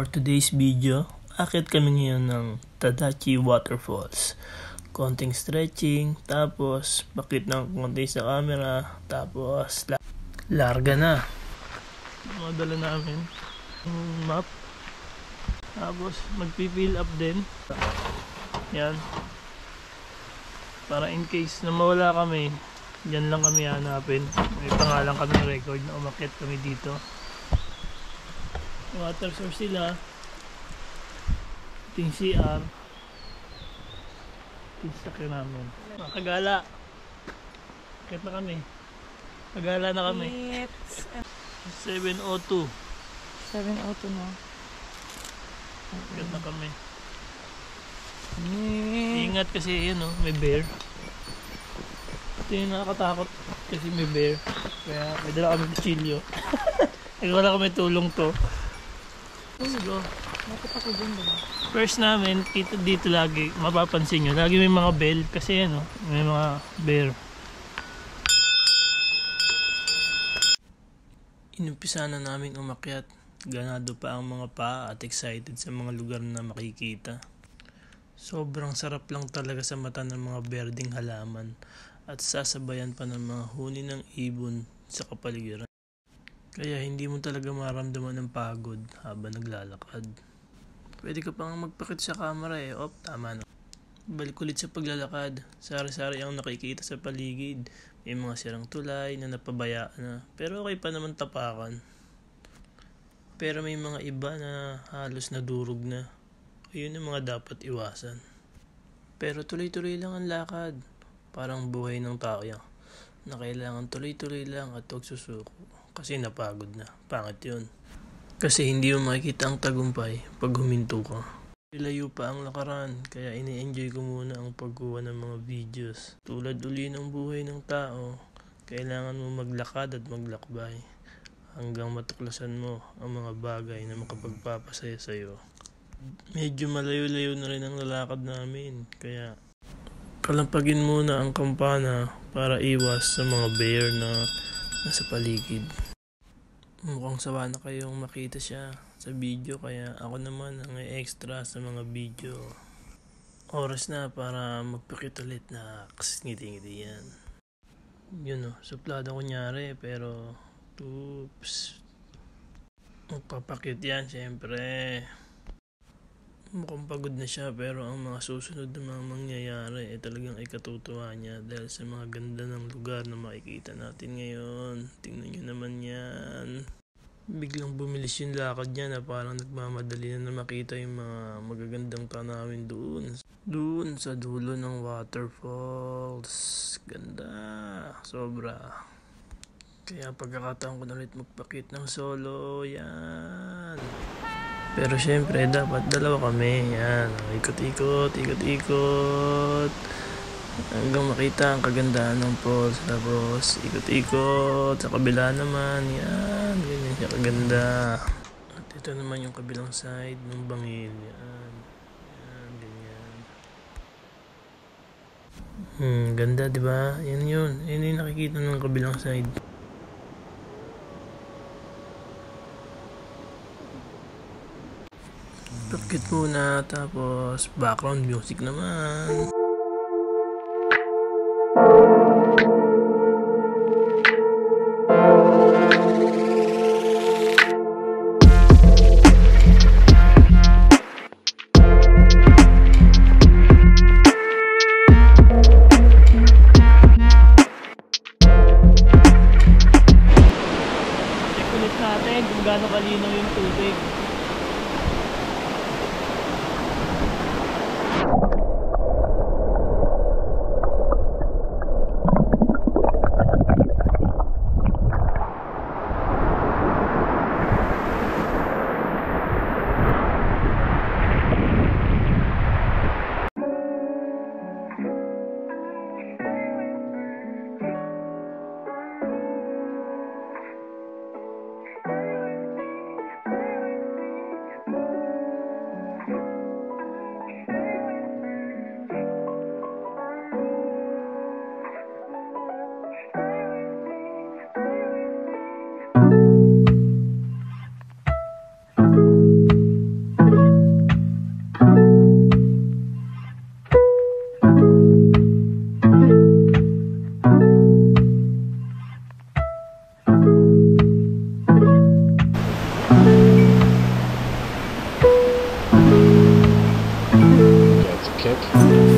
today's video, akit kami ngayon ng Tadachi Waterfalls. Konting stretching, tapos bakit ng konti sa camera, tapos larga na. Mga dala namin yung map, tapos magpi-fill up din. Yan, para in case na mawala kami, dyan lang kami hanapin. May pangalan kami record na umakyat kami dito. Water source sila. Ito yung CR. Ito yung sakyo namin. Mga kagala. Akit na kami. Kagala na kami. 702. 702 na. Akit na kami. Ingat kasi yun, may bear. Ito yung nakakatakot kasi may bear. Kaya may dala kami kutsilyo. Wala kami tulong to. Let's go. Bakit ako dyan ba? First namin, dito lagi, mapapansin nyo, lagi may mga bell kasi may mga bear. Inumpisa na namin umakyat. Ganado pa ang mga paa at excited sa mga lugar na makikita. Sobrang sarap lang talaga sa mata ng mga berdeng halaman at sasabayan pa ng mga huni ng ibon sa kapaligiran. Kaya hindi mo talaga maramdaman ng pagod habang naglalakad. Pwede ka pang magpakit sa camera tama na. Balik ulit sa paglalakad. Sari-sari ang nakikita sa paligid. May mga sirang tulay na napabayaan na. Pero okay pa naman tapakan. Pero may mga iba na halos nadurog na. Ayun ang mga dapat iwasan. Pero tuloy-tuloy lang ang lakad. Parang buhay ng tao yan. Na kailangan tuloy-tuloy lang at huwag susuko. Kasi napagod na. Pangit yun. Kasi hindi mo makikita ang tagumpay pag huminto ka. Layo pa ang lakaran, kaya ini-enjoy ko muna ang pagkuha ng mga videos. Tulad uli ng buhay ng tao, kailangan mo maglakad at maglakbay hanggang matuklasan mo ang mga bagay na makapagpapasaya sa'yo. Medyo malayo-layo na rin ang lalakad namin, kaya kalampagin muna ang kampana para iwas sa mga bear na nasa paligid. Mukhang sawa na kayong makita siya sa video, kaya ako naman ang extra sa mga video. Oras na para magpakit ulit na ngiti-ngiti yan. Yun suplado kunyari, pero oops. Magpapakit yan syempre. Mukhang pagod na siya, pero ang mga susunod na mga mangyayari talagang ay katutuwa niya dahil sa mga ganda ng lugar na makikita natin ngayon. Tingnan nyo naman yan. Biglang bumilis yung lakad niya na parang nagmamadali na makita yung mga magagandang tanawin doon sa dulo ng waterfalls. Ganda, sobra. Kaya pagkakataon ko na ulit magpakit ng solo, yan. Pero syempre, dapat dalawa kami. Yan, ikot-ikot. Hanggang makita ang kagandahan ng falls. Tapos, ikot-ikot. Sa kabila naman, yan. Ganyan siya kaganda. At ito naman yung kabilang side ng bangil. Yan. Yan, ganyan. Ganda, diba? Yan yun. Yan yung nakikita ng kabilang side. Pakit muna, tapos background music naman. Check ulit natin kung gaano kalinaw yung tubig. Thank you.